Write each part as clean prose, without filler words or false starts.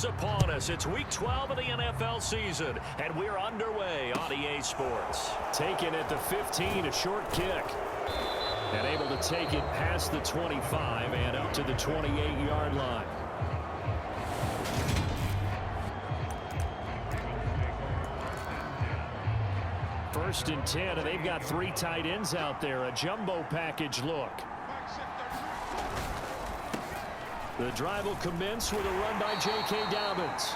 Upon us. It's week 12 of the NFL season, and we're underway on EA Sports. Taken at the 15, a short kick. And able to take it past the 25 and up to the 28-yard line. First and 10, and they've got 3 tight ends out there. A jumbo package look. The drive will commence with a run by J.K. Dobbins.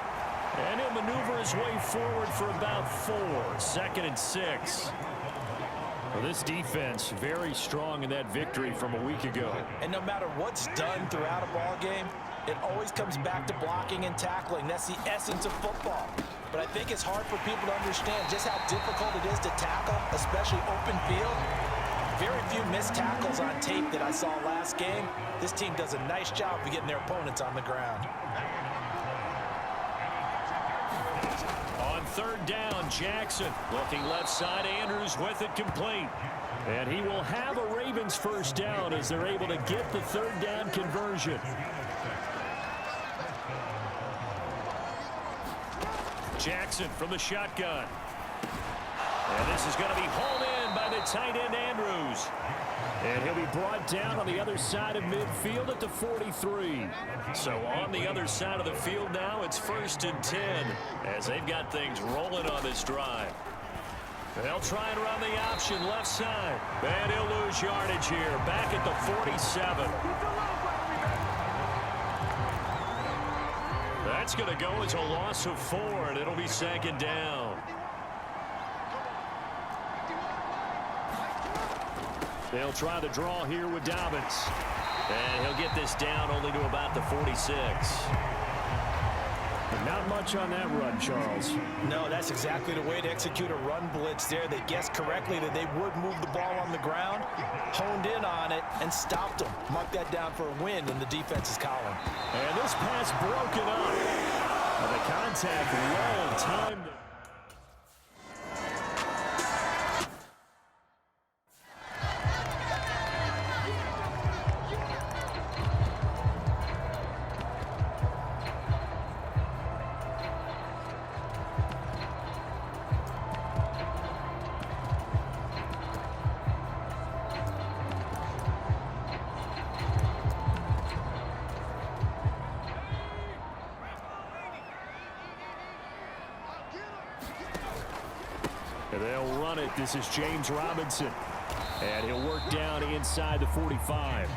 And he'll maneuver his way forward for about 4. 2nd and 6. Well, this defense very strong in that victory from a week ago. And no matter what's done throughout a ball game, it always comes back to blocking and tackling. That's the essence of football. But I think it's hard for people to understand just how difficult it is to tackle, especially open field. Very few missed tackles on tape that I saw last game. This team does a nice job of getting their opponents on the ground. On 3rd down, Jackson looking left side. Andrews with it complete. And he will have a Ravens first down as they're able to get the 3rd down conversion. Jackson from the shotgun. And this is going to be hauled in by the tight end Andrews. And he'll be brought down on the other side of midfield at the 43. So on the other side of the field now, it's 1st and 10 as they've got things rolling on this drive. They'll try and run the option left side. And he'll lose yardage here back at the 47. That's going to go as a loss of 4, and it'll be 2nd down. They'll try to draw here with Dobbins. And he'll get this down only to about the 46. Not much on that run, Charles. No, that's exactly the way to execute a run blitz there. They guessed correctly that they would move the ball on the ground, honed in on it, and stopped them. Mark that down for a win in the defense's column. And this pass broken up. And the contact well timed. They'll run it. This is James Robinson. And he'll work down inside the 45.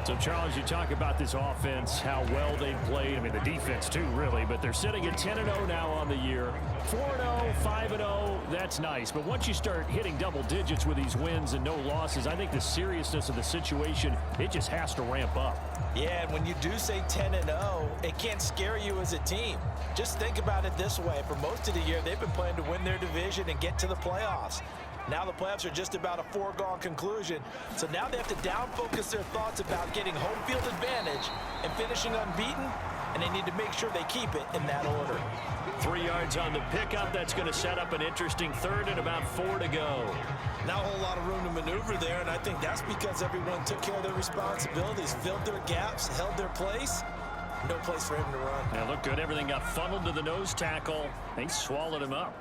So, Charles, you talk about this offense, how well they've played. I mean, the defense, too, really. But they're sitting at 10-0 now on the year. 4-0, 5-0, that's nice. But once you start hitting double digits with these wins and no losses, I think the seriousness of the situation, it just has to ramp up. Yeah, and when you do say 10-0, it can't scare you as a team. Just think about it this way. For most of the year, they've been playing to win their division and get to the playoffs. Now the playoffs are just about a foregone conclusion. So now they have to down-focus their thoughts about getting home field advantage and finishing unbeaten, and they need to make sure they keep it in that order. 3 yards on the pickup. That's going to set up an interesting 3rd and about 4 to go. Not a whole lot of room to maneuver there, and I think that's because everyone took care of their responsibilities, filled their gaps, held their place. No place for him to run. Yeah, looked good. Everything got funneled to the nose tackle. They swallowed him up.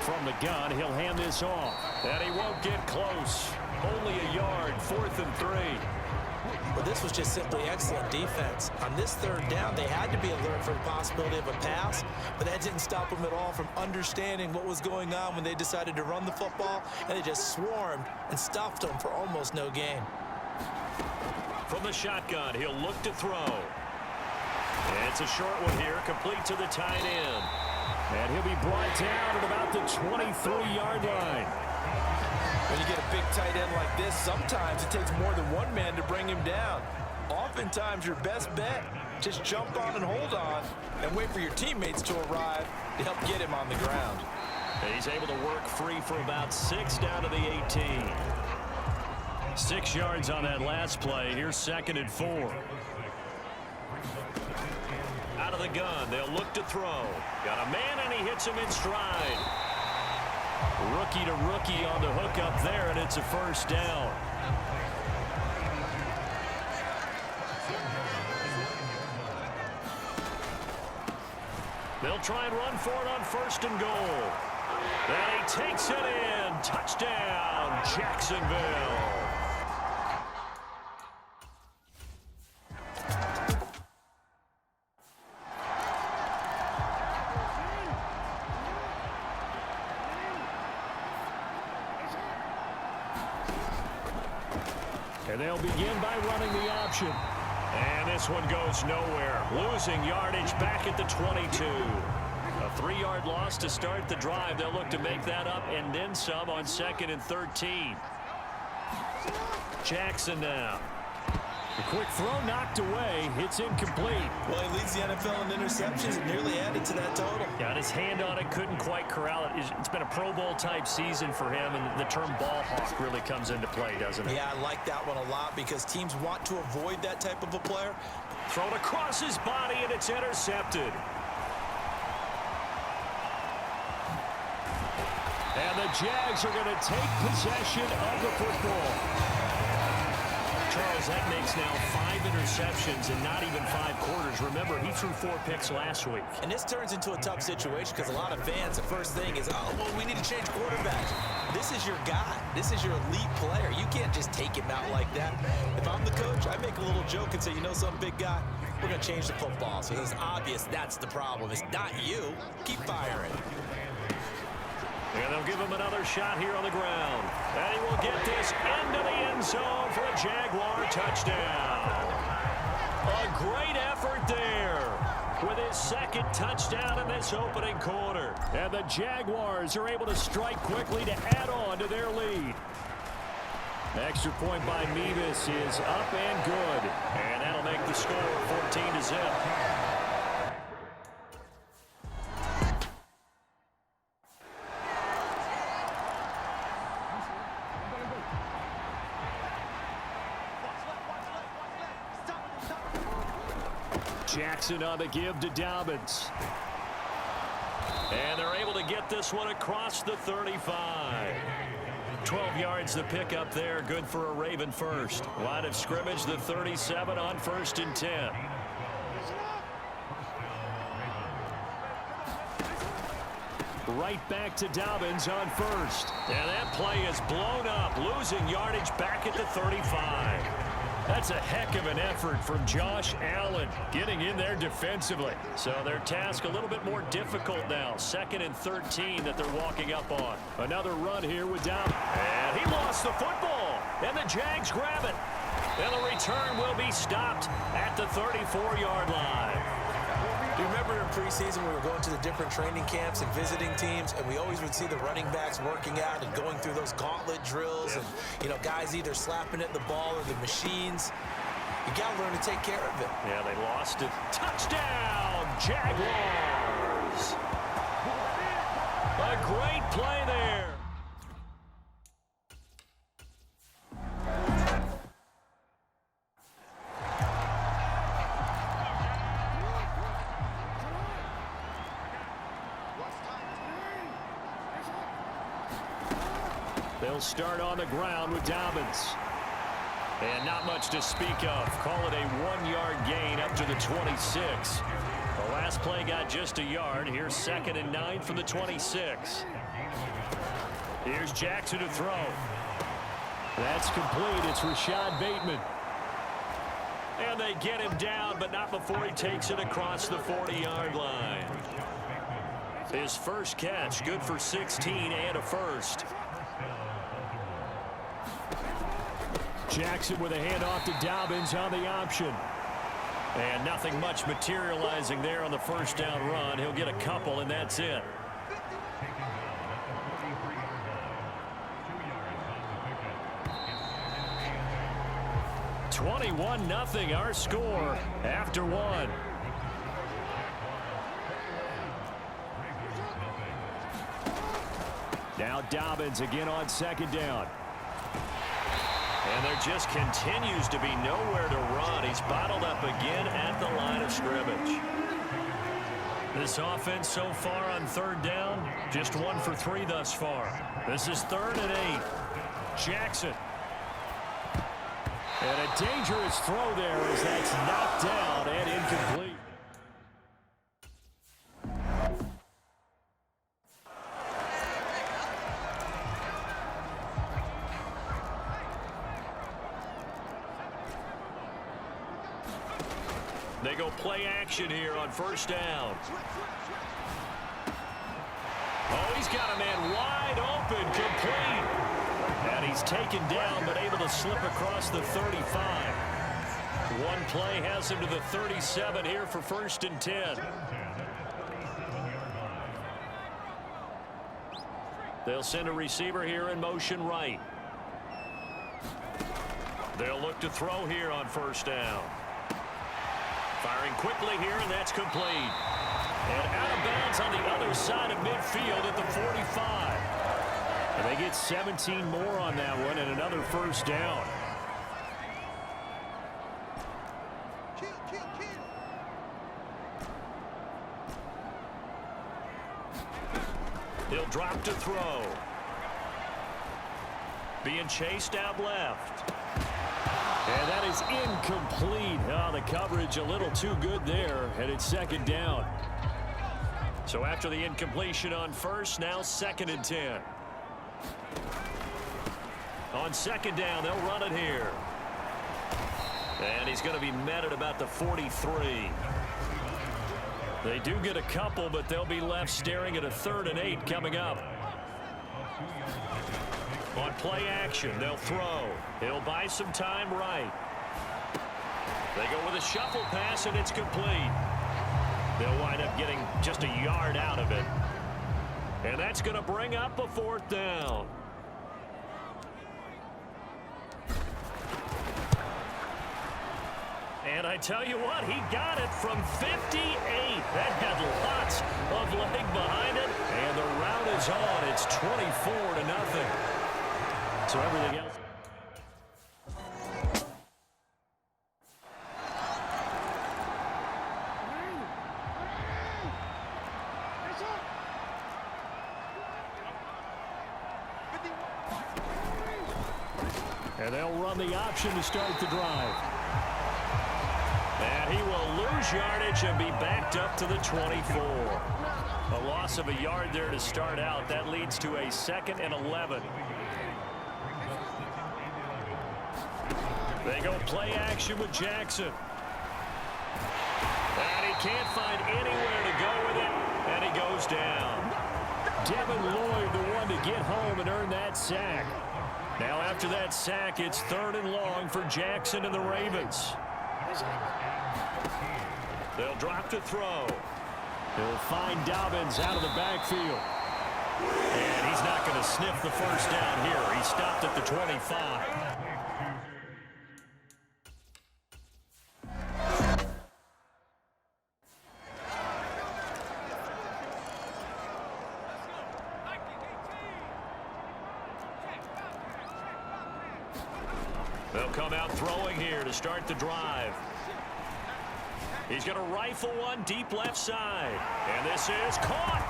From the gun, he'll hand this off. And he won't get close. Only a yard, 4th and 3. Well, this was just simply excellent defense. On this 3rd down, they had to be alert for the possibility of a pass, but that didn't stop them at all from understanding what was going on when they decided to run the football, and they just swarmed and stuffed them for almost no gain. From the shotgun, he'll look to throw. And it's a short one here, complete to the tight end. And he'll be brought down at about the 23-yard line. When you get a big tight end like this, sometimes it takes more than one man to bring him down. Oftentimes, your best bet, just jump on and hold on and wait for your teammates to arrive to help get him on the ground. And he's able to work free for about 6 down to the 18. 6 yards on that last play. Here's 2nd and 4. Out of the gun, they'll look to throw. Got a man, and he hits him in stride. Rookie to rookie on the hook up there, and it's a 1st down. They'll try and run for it on 1st and goal. And he takes it in. Touchdown, Jacksonville. And they'll begin by running the option. And this one goes nowhere. Losing yardage back at the 22. A 3-yard loss to start the drive. They'll look to make that up and then some on 2nd and 13. Jackson now. The quick throw knocked away. It's incomplete. Well, he leads the NFL in interceptions and nearly added to that total. Got his hand on it, couldn't quite corral it. It's been a Pro Bowl type season for him, and the term ball hawk really comes into play, doesn't it? Yeah, I like that one a lot because teams want to avoid that type of a player. Thrown across his body, and it's intercepted. And the Jags are going to take possession of the football. Charles, that makes now 5 interceptions in not even 5 quarters. Remember, he threw 4 picks last week. And this turns into a tough situation because a lot of fans, the first thing is, oh, well, we need to change quarterbacks. This is your guy. This is your elite player. You can't just take him out like that. If I'm the coach, I make a little joke and say, you know something, big guy? We're going to change the football. So it's obvious that's the problem. It's not you. Keep firing. And they'll give him another shot here on the ground. And he will get this into the end zone for a Jaguar touchdown. A great effort there with his 2nd touchdown in this opening quarter. And the Jaguars are able to strike quickly to add on to their lead. Extra point by Mevis is up and good. And that'll make the score 14-0. Jackson on the give to Dobbins. And they're able to get this one across the 35. 12 yards to pick up there. Good for a Raven first. Line of scrimmage, the 37 on 1st and 10. Right back to Dobbins on 1st. And that play is blown up. Losing yardage back at the 35. That's a heck of an effort from Josh Allen getting in there defensively. So their task a little bit more difficult now. 2nd and 13 that they're walking up on. Another run here with Dobbins. And he lost the football. And the Jags grab it. And the return will be stopped at the 34-yard line. Do you remember in preseason we were going to the different training camps and visiting teams, and we always would see the running backs working out and going through those gauntlet drills, and, you know, guys either slapping at the ball or the machines. You got to learn to take care of it. Yeah, they lost it. Touchdown, Jaguars! A great play there. They'll start on the ground with Dobbins. And not much to speak of. Call it a 1-yard gain up to the 26. The last play got just a yard. Here's 2nd and 9 from the 26. Here's Jackson to throw. That's complete. It's Rashad Bateman. And they get him down, but not before he takes it across the 40-yard line. His first catch, good for 16 and a first. Jackson with a handoff to Dobbins on the option. And nothing much materializing there on the first down run. He'll get a couple, and that's it. (21-0) our score after 1. Now Dobbins again on 2nd down. And there just continues to be nowhere to run. He's bottled up again at the line of scrimmage. This offense so far on 3rd down, just 1 for 3 thus far. This is 3rd and 8. Jackson. And a dangerous throw there as that's knocked down and incomplete. They go play action here on first down. Oh, he's got a man wide open, complete. And he's taken down, but able to slip across the 35. One play has him to the 37 here for 1st and 10. They'll send a receiver here in motion right. They'll look to throw here on first down. Firing quickly here, and that's complete. And out of bounds on the other side of midfield at the 45. And they get 17 more on that one and another first down. He'll drop to throw. Being chased out left. And that is incomplete. Oh, the coverage a little too good there, and it's 2nd down. So after the incompletion on first, now 2nd and 10. On 2nd down, they'll run it here. And he's going to be met at about the 43. They do get a couple, but they'll be left staring at a 3rd and 8 coming up. On play action, they'll throw. He'll buy some time right. They go with a shuffle pass, and it's complete. They'll wind up getting just a yard out of it. And that's going to bring up a 4th down. And I tell you what, he got it from 58. That had lots of leg behind it. And the route is on. It's 24-0. So everything else. And they'll run the option to start the drive. And he will lose yardage and be backed up to the 24. A loss of a yard there to start out. That leads to a 2nd and 11. They go play action with Jackson. And he can't find anywhere to go with it. And he goes down. Devin Lloyd, the one to get home and earn that sack. Now after that sack, it's 3rd and long for Jackson and the Ravens. They'll drop to throw. He'll find Dobbins out of the backfield. And he's not going to sniff the first down here. He stopped at the 25. They'll come out throwing here to start the drive. He's going to rifle one deep left side. And this is caught.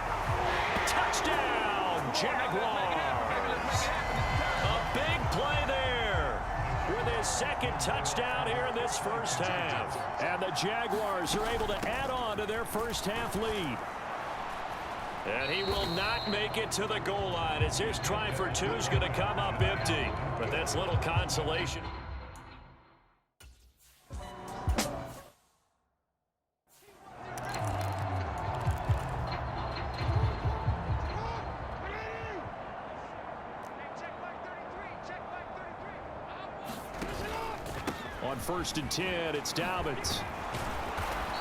Touchdown, Jaguars. A big play there with his 2nd touchdown here in this first half. And the Jaguars are able to add on to their first half lead. And he will not make it to the goal line as his try for 2 is going to come up empty. But that's little consolation. On 1st and 10, it's Dobbins.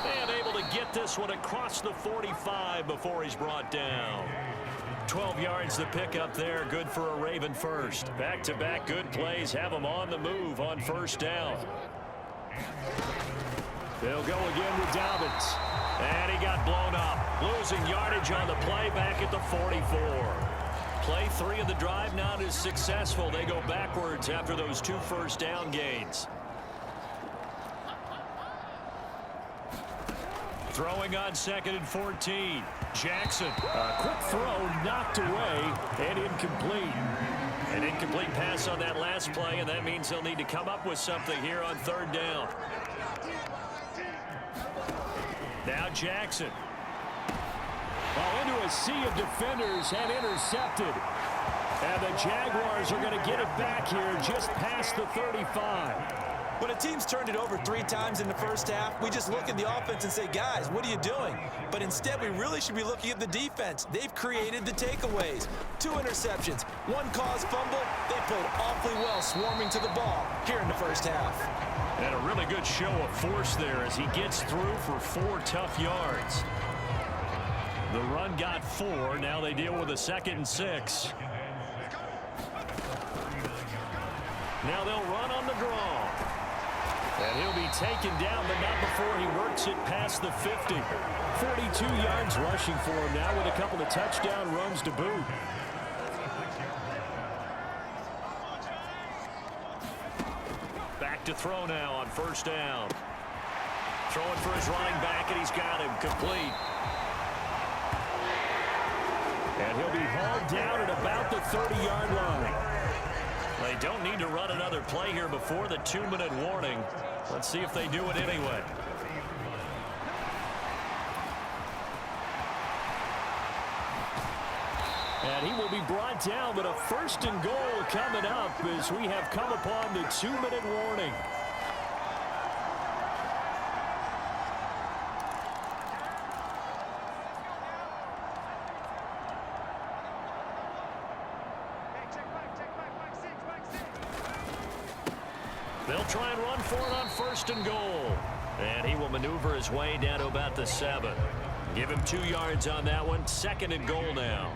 And able to get this one across the 45 before he's brought down. 12 yards to pick up there. Good for a Raven first. Back-to-back good plays have him on the move on first down. They'll go again with Dobbins. And he got blown up. Losing yardage on the play back at the 44. Play 3 of the drive not as successful. They go backwards after those 2 first down gains. Throwing on 2nd and 14. Jackson, a quick throw knocked away and incomplete. An incomplete pass on that last play, and that means they'll need to come up with something here on 3rd down. Now Jackson. Into a sea of defenders and intercepted. And the Jaguars are going to get it back here just past the 35. When a team's turned it over 3 times in the first half, we just look at the offense and say, guys, what are you doing? But instead, we really should be looking at the defense. They've created the takeaways. 2 interceptions, 1 caused fumble. They played awfully well swarming to the ball here in the first half. And a really good show of force there as he gets through for 4 tough yards. The run got 4. Now they deal with a 2nd and 6. Now they'll run on the draw. And he'll be taken down, but not before he works it past the 50. 42 yards rushing for him now with a couple of touchdown runs to boot. Back to throw now on first down. Throwing for his running back, and he's got him complete. And he'll be hauled down at about the 30-yard line. They don't need to run another play here before the 2-minute warning. Let's see if they do it anyway. And he will be brought down, but a 1st and goal coming up as we have come upon the 2-minute warning. They'll try and run for it on 1st and goal. And he will maneuver his way down to about the 7. Give him 2 yards on that one. 2nd and goal now.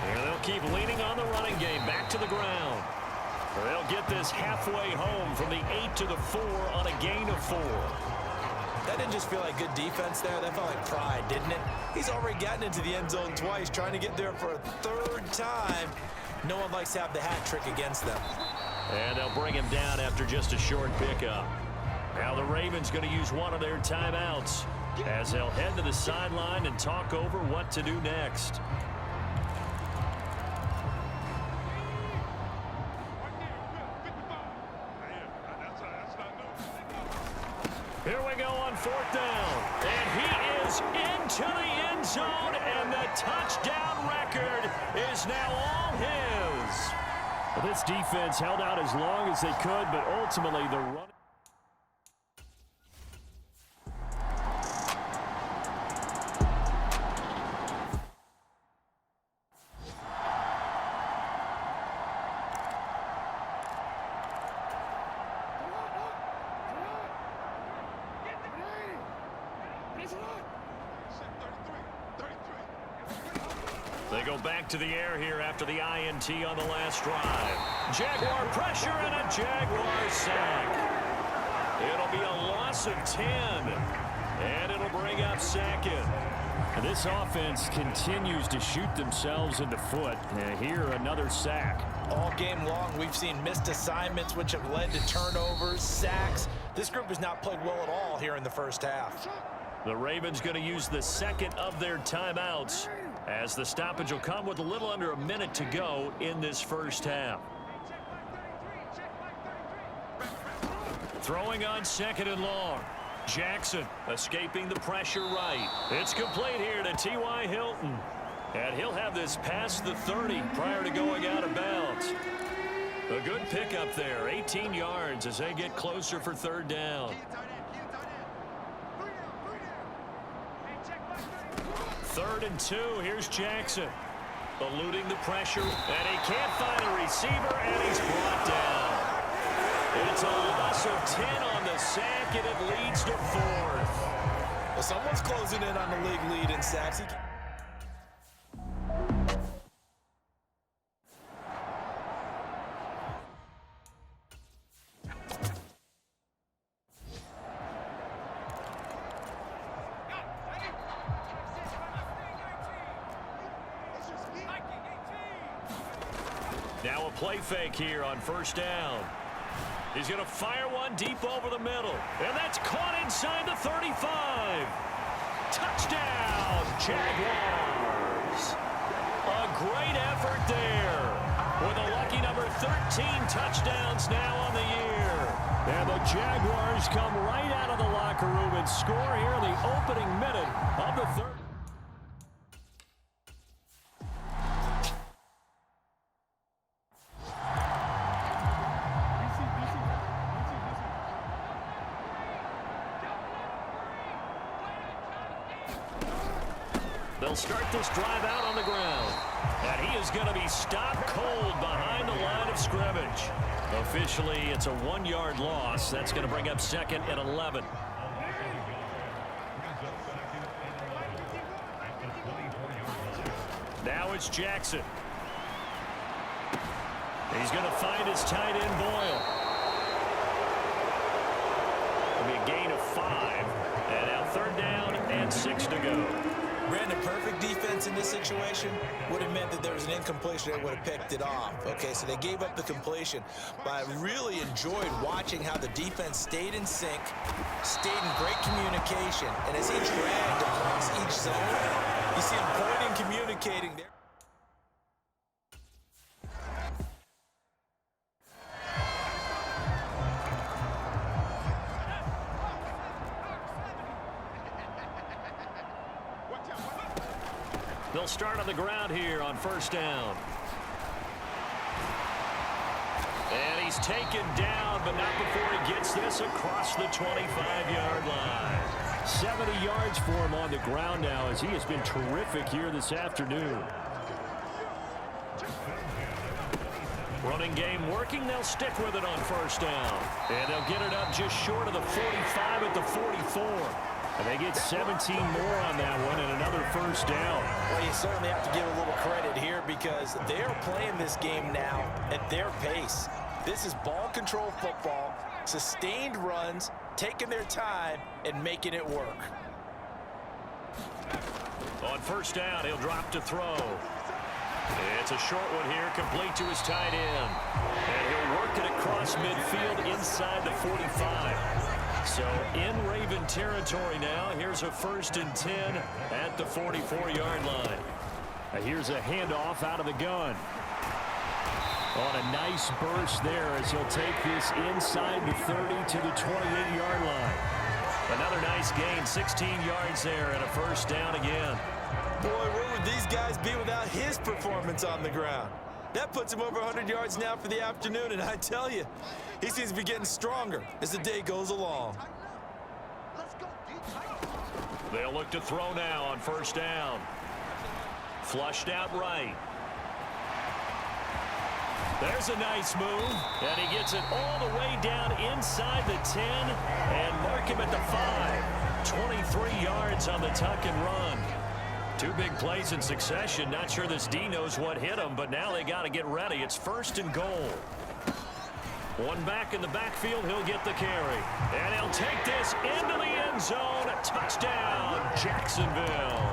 And they'll keep leaning on the running game. Back to the ground. They'll get this halfway home from the 8 to the 4 on a gain of 4. That didn't just feel like good defense there. That felt like pride, didn't it? He's already gotten into the end zone twice, trying to get there for a 3rd time. No one likes to have the hat trick against them. And they'll bring him down after just a short pickup. Now the Ravens going to use one of their timeouts as they'll head to the sideline and talk over what to do next. Here we go on 4th down. And he is into the end zone, and the touchdown record is now all his. Well, this defense held out as long as they could, but ultimately the run. They go back to the air here after the INT on the last drive. Jaguar pressure and a Jaguar sack. It'll be a loss of 10. And it'll bring up 2nd. And this offense continues to shoot themselves in the foot. And here, another sack. All game long, we've seen missed assignments, which have led to turnovers, sacks. This group has not played well at all here in the first half. The Ravens going to use the 2nd of their timeouts, as the stoppage will come with a little under a minute to go in this first half. Throwing on 2nd and long. Jackson escaping the pressure right. It's complete here to T.Y. Hilton. And he'll have this past the 30 prior to going out of bounds. A good pickup there, 18 yards as they get closer for 3rd down. 3rd and 2. Here's Jackson. Eluding the pressure. And he can't find a receiver, and he's brought down. It's a loss of 10 on the sack, and it leads to 4th. Well, someone's closing in on the league lead in sacks. Now a play fake here on 1st down. He's going to fire one deep over the middle. And that's caught inside the 35. Touchdown, Jaguars. A great effort there. With a lucky number 13 touchdowns now on the year. And the Jaguars come right out of the locker room and score here in the opening minute of the 3rd. They'll start this drive out on the ground. And he is going to be stopped cold behind the line of scrimmage. Officially, it's a 1-yard loss. That's going to bring up 2nd and 11. Now it's Jackson. He's going to find his tight end, Boyle. It'll be a gain of 5. And now 3rd down and 6 to go. Brandon, perfect defense in this situation would have meant that there was an incompletion. They would have picked it off. Okay, so they gave up the completion. But I really enjoyed watching how the defense stayed in sync, stayed in great communication. And as he dragged across each zone, you see him pointing, communicating there. They'll start on the ground here on 1st down. And he's taken down, but not before he gets this across the 25-yard line. 70 yards for him on the ground now, as he has been terrific here this afternoon. Running game working. They'll stick with it on 1st down. And they'll get it up just short of the 45 at the 44. And they get 17 more on that one and another 1st down. Well, you certainly have to give a little credit here because they're playing this game now at their pace. This is ball control football, sustained runs, taking their time, and making it work. On 1st down, he'll drop to throw. It's a short one here, complete to his tight end. And he'll work it across midfield inside the 45. So in Raven territory now. Here's a 1st and 10 at the 44-yard line. Here's a handoff out of the gun. On a nice burst there as he'll take this inside the 30 to the 28-yard line. Another nice gain, 16 yards there and a 1st down again. Boy, where would these guys be without his performance on the ground? That puts him over 100 yards now for the afternoon, and I tell you, he seems to be getting stronger as the day goes along. They'll look to throw now on 1st down. Flushed out right. There's a nice move, and he gets it all the way down inside the 10 and mark him at the 5. 23 yards on the tuck and run. 2 big plays in succession. Not sure this D knows what hit him, but now they got to get ready. It's 1st and goal. One back in the backfield. He'll get the carry. And he'll take this into the end zone. A touchdown, Jacksonville.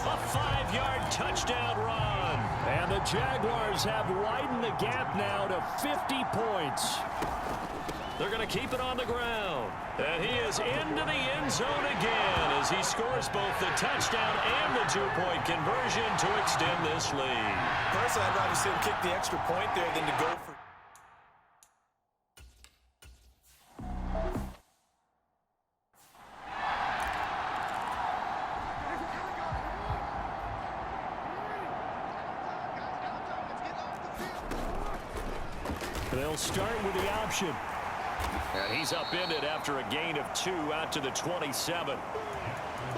A 5-yard touchdown run. And the Jaguars have widened the gap now to 50 points. They're going to keep it on the ground. And he is into the end zone again as he scores both the touchdown and the 2-point conversion to extend this lead. Personally, I'd rather see him kick the extra point there than to go for... They'll start with the option. And he's upended after a gain of 2 out to the 27.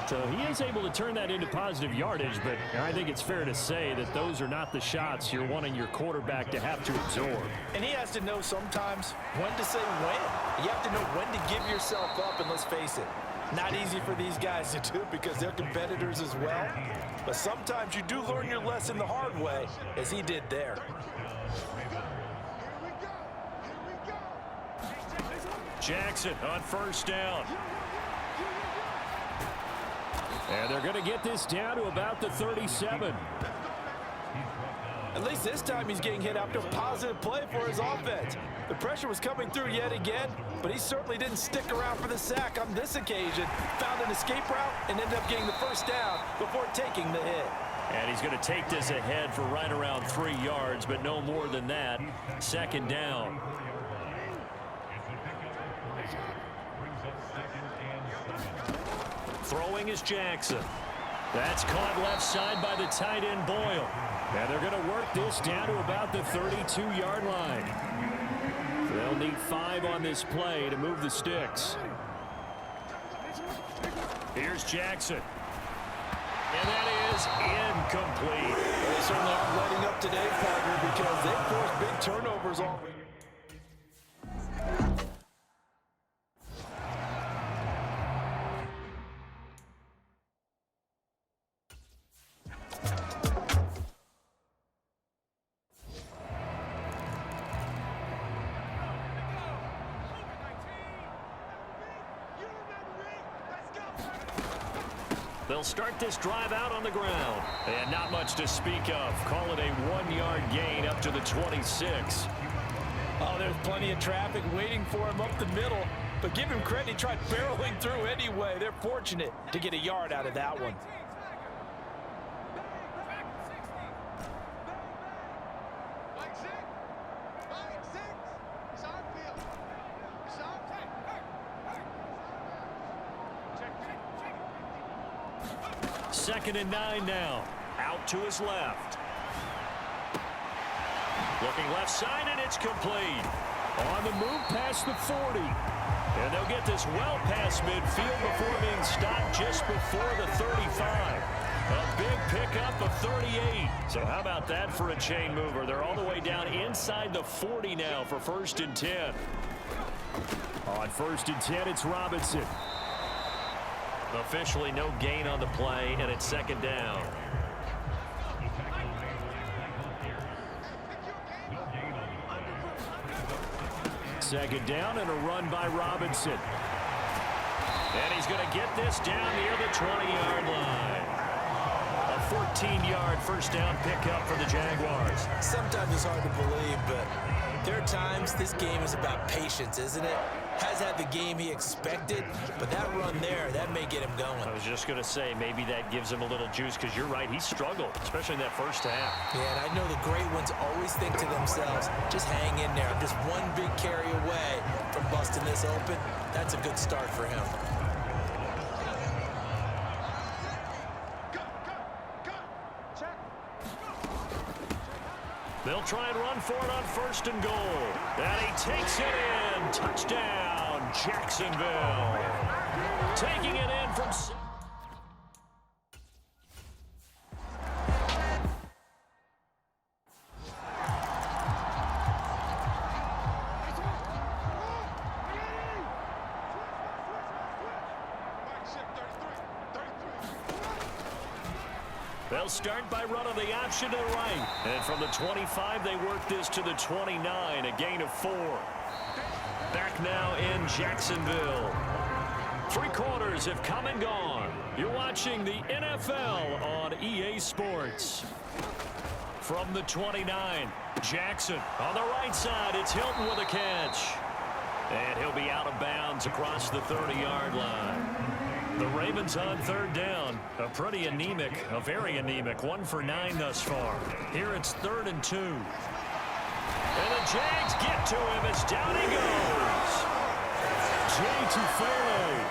So he is able to turn that into positive yardage, but I think it's fair to say that those are not the shots you're wanting your quarterback to have to absorb. And he has to know sometimes when to say when. You have to know when to give yourself up, and let's face it, not easy for these guys to do because they're competitors as well. But sometimes you do learn your lesson the hard way, as he did there. Jackson on 1st down. And they're going to get this down to about the 37. At least this time he's getting hit after a positive play for his offense. The pressure was coming through yet again, but he certainly didn't stick around for the sack on this occasion. Found an escape route and ended up getting the 1st down before taking the hit. And he's going to take this ahead for right around 3 yards, but no more than that. 2nd down. Throwing is Jackson. That's caught left side by the tight end Boyle. And they're going to work this down to about the 32-yard line. They'll need 5 on this play to move the sticks. Here's Jackson. And that is incomplete. They certainly aren't letting up today, partner, because they forced big turnovers on. They'll start this drive out on the ground. And not much to speak of. Call it a 1-yard gain up to the 26. Oh, there's plenty of traffic waiting for him up the middle. But give him credit, he tried barreling through anyway. They're fortunate to get a yard out of that one. Second and 9 now. Out to his left. Looking left side, and it's complete. On the move past the 40. And they'll get this well past midfield before being stopped just before the 35. A big pickup of 38. So how about that for a chain mover? They're all the way down inside the 40 now for 1st and 10. On 1st and 10, it's Robinson. Officially no gain on the play, and it's 2nd down. Second down and a run by Robinson. And he's going to get this down near the 20-yard line. A 14-yard first down pickup for the Jaguars. Sometimes it's hard to believe, but there are times this game is about patience, isn't it? Has had the game he expected, but that run there, that may get him going. I was just going to say, maybe that gives him a little juice, because you're right, he struggled, especially in that first half. Yeah, and I know the great ones always think to themselves, just hang in there. I'm just one big carry away from busting this open. That's a good start for him. They'll try and run for it on 1st and goal. And he takes it in. Touchdown, Jacksonville. Taking it in from... They'll start by running the option to the right. And from the 25, they work this to the 29, a gain of 4. Back now in Jacksonville. 3 quarters have come and gone. You're watching the NFL on EA Sports. From the 29, Jackson on the right side. It's Hilton with a catch. And he'll be out of bounds across the 30-yard line. The Ravens on 3rd down. A pretty anemic, a very anemic 1 for 9 thus far. Here it's 3rd and 2. And the Jags get to him as down he goes. Jay Tufele.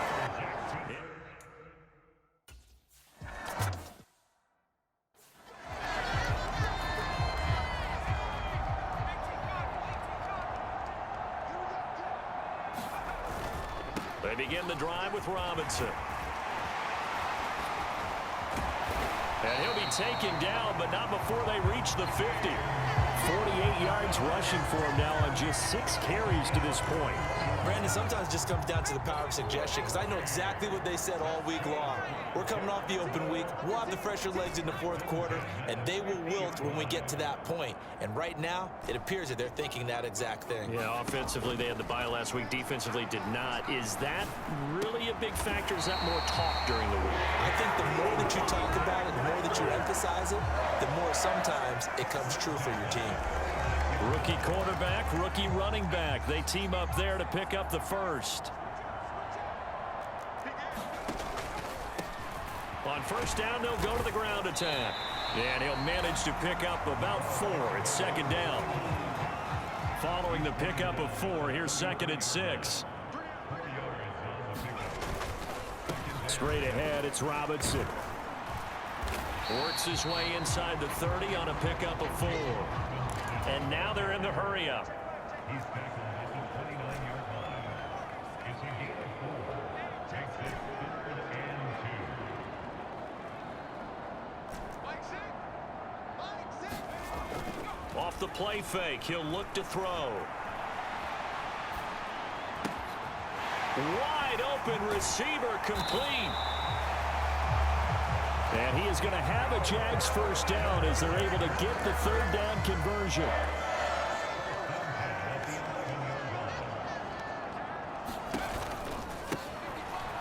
They begin the drive with Robinson. And he'll be taken down, but not before they reach the 50. 48 yards rushing for him now on just 6 carries to this point. Brandon, sometimes it just comes down to the power of suggestion, because I know exactly what they said all week long. We're coming off the open week. We'll have the fresher legs in the 4th quarter, and they will wilt when we get to that point. And right now, it appears that they're thinking that exact thing. Yeah, offensively, they had the bye last week. Defensively, did not. Is that really a big factor? Is that more talk during the week? I think the more that you talk about it, the more that you emphasize it, the more sometimes it comes true for your team. Rookie quarterback, rookie running back. They team up there to pick up the first. On 1st down, they'll go to the ground attack. And he'll manage to pick up about 4. It's 2nd down. Following the pickup of 4, here's 2nd and 6. Straight ahead, it's Robinson. Works his way inside the 30 on a pickup of 4. And now they're in the hurry-up. Off the play fake, he'll look to throw. Wide open receiver, complete. And he is going to have a Jags first down as they're able to get the third down conversion.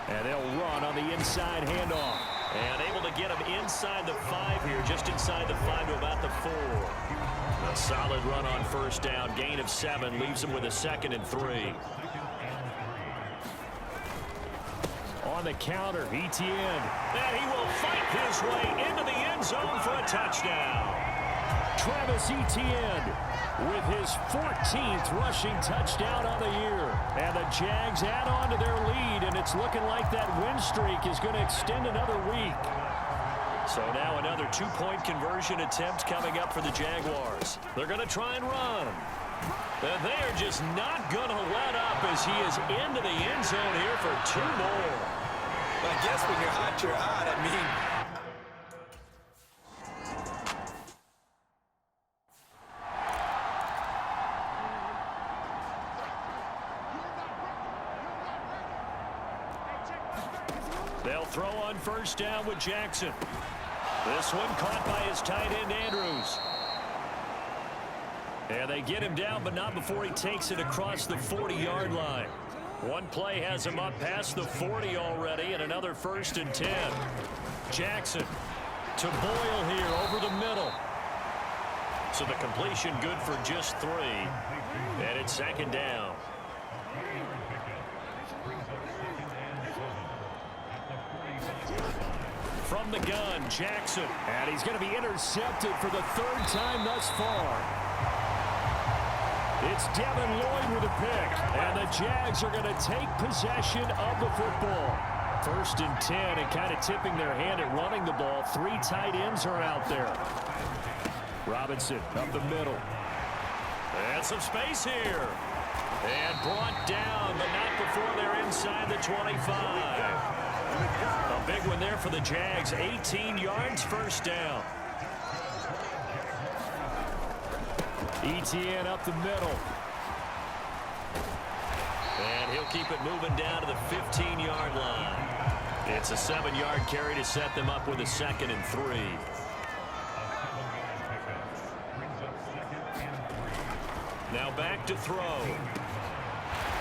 And they'll run on the inside handoff. And able to get him inside the 5 here, just inside the 5 to about the 4. A solid run on first down, gain of 7, leaves him with a 2nd and 3. On the counter, Etienne. And he will fight his way into the end zone for a touchdown. Travis Etienne with his 14th rushing touchdown on the year. And the Jags add on to their lead, and it's looking like that win streak is going to extend another week. So now another 2-point conversion attempt coming up for the Jaguars. They're going to try and run. And they are just not going to let up as he is into the end zone here for 2 more. I guess when you're hot, you're hot. I mean, they'll throw on first down with Jackson. This one caught by his tight end, Andrews. And they get him down, but not before he takes it across the 40-yard line. One play has him up past the 40 already, and another 1st and 10. Jackson to Boyle here over the middle. So the completion good for just 3. And it's 2nd down. From the gun, Jackson. And he's going to be intercepted for the 3rd time thus far. It's Devin Lloyd with a pick. And the Jags are going to take possession of the football. 1st and 10, and kind of tipping their hand at running the ball. 3 tight ends are out there. Robinson up the middle. And some space here. And brought down, but not before they're inside the 25. A big one there for the Jags. 18 yards, 1st down. Etienne up the middle. And he'll keep it moving down to the 15-yard line. It's a 7-yard carry to set them up with a 2nd and 3. Now back to throw.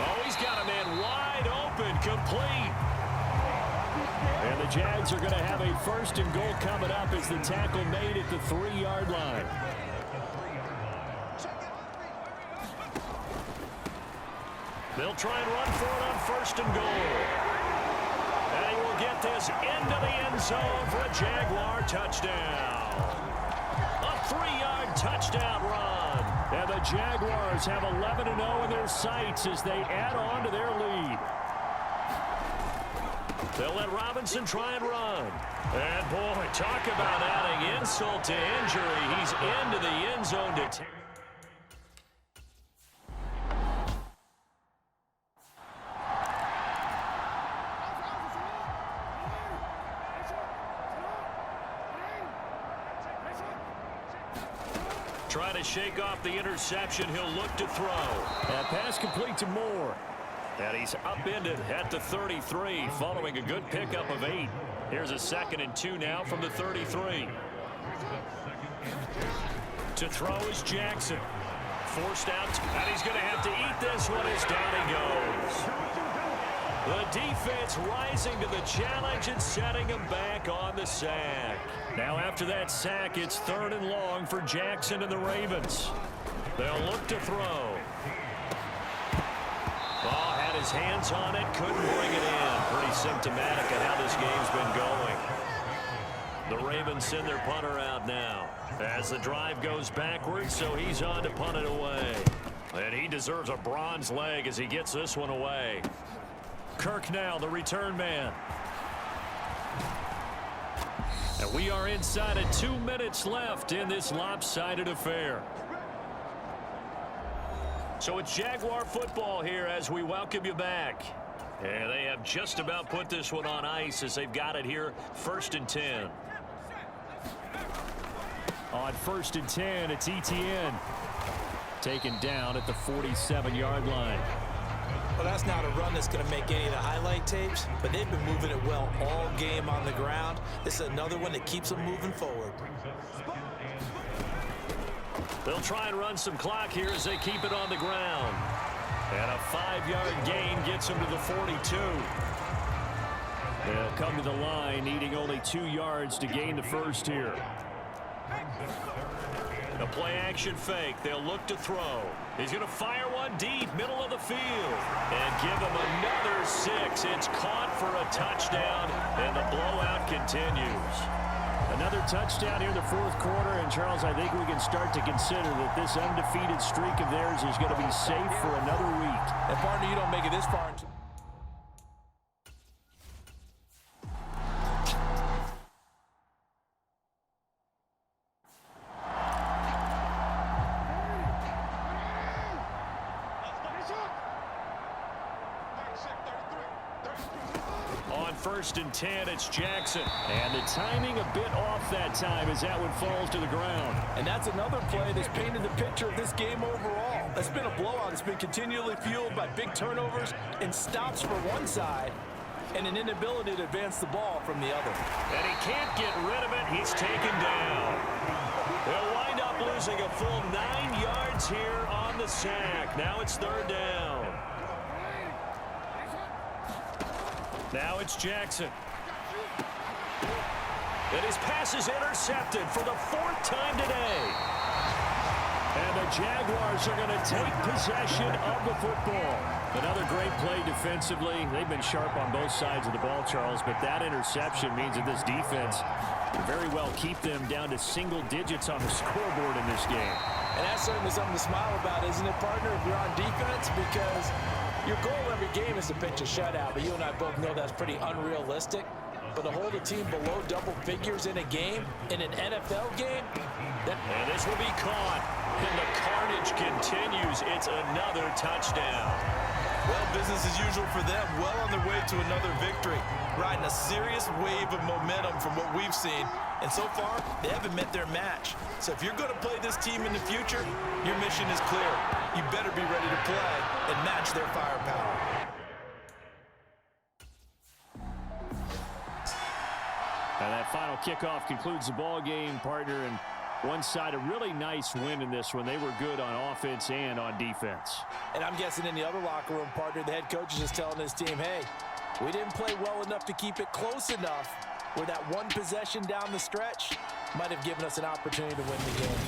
Oh, he's got a man wide open, complete. And the Jags are going to have a 1st and goal coming up as the tackle made at the 3-yard line. They'll try and run for it on 1st and goal. And he will get this into the end zone for a Jaguar touchdown. A 3-yard touchdown run. And the Jaguars have 11-0 in their sights as they add on to their lead. They'll let Robinson try and run. And, boy, talk about adding insult to injury. He's into the end zone to try to shake off the interception. He'll look to throw. That pass complete to Moore. And he's upended at the 33 following a good pickup of 8. Here's a 2nd and 2 now from the 33. To throw is Jackson. Forced out, and he's going to have to eat this one as down he goes. The defense rising to the challenge and setting him back on the sack. Now after that sack, it's 3rd and long for Jackson and the Ravens. They'll look to throw. Ball had his hands on it, couldn't bring it in. Pretty symptomatic of how this game's been going. The Ravens send their punter out now as the drive goes backwards, so he's on to punt it away. And he deserves a bronze leg as he gets this one away. Kirk now, the return man. And we are inside of 2 minutes left in this lopsided affair. So it's Jaguar football here as we welcome you back. And they have just about put this one on ice as they've got it here, 1st and 10. On 1st and 10, it's ETN. Taken down at the 47-yard line. Well, that's not a run that's going to make any of the highlight tapes, but they've been moving it well all game on the ground. This is another one that keeps them moving forward. They'll try and run some clock here as they keep it on the ground. And a 5-yard gain gets them to the 42. They'll come to the line needing only 2 yards to gain the first here. The play action fake. They'll look to throw. He's going to fire one deep, middle of the field. And give him another 6. It's caught for a touchdown, and the blowout continues. Another touchdown here in the 4th quarter. And, Charles, I think we can start to consider that this undefeated streak of theirs is going to be safe for another week. And, partner, you don't make it this far into On 1st and 10, it's Jackson. And the timing a bit off that time as that one falls to the ground. And that's another play that's painted the picture of this game overall. It's been a blowout. It's been continually fueled by big turnovers and stops for one side and an inability to advance the ball from the other. And he can't get rid of it. He's taken down. They'll wind up losing a full 9 yards here on the sack. Now it's 3rd down. Now it's Jackson. And his pass is intercepted for the 4th time today. And the Jaguars are going to take possession of the football. Another great play defensively. They've been sharp on both sides of the ball, Charles, but that interception means that this defense can very well keep them down to single digits on the scoreboard in this game. And that's certainly something to smile about, isn't it, partner, if you're on defense? Because your goal every game is to pitch a shutout, but you and I both know that's pretty unrealistic. But to hold a team below double figures in a game, in an NFL game, and this will be caught. And the carnage continues. It's another touchdown. Well, business as usual for them. Well on their way to another victory. Riding a serious wave of momentum from what we've seen. And so far, they haven't met their match. So if you're going to play this team in the future, your mission is clear. You better be ready to play and match their firepower. And that final kickoff concludes the ball game, partner. And one side, a really nice win in this one. They were good on offense and on defense. And I'm guessing in the other locker room, partner, the head coach is just telling his team, hey, we didn't play well enough to keep it close enough where that one possession down the stretch might have given us an opportunity to win the game.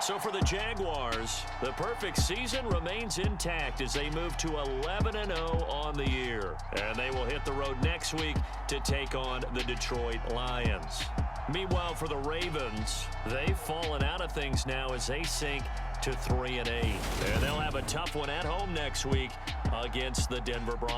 So for the Jaguars, the perfect season remains intact as they move to 11-0 on the year. And they will hit the road next week to take on the Detroit Lions. Meanwhile, for the Ravens, they've fallen out of things now as they sink to 3-8. And they'll have a tough one at home next week against the Denver Broncos.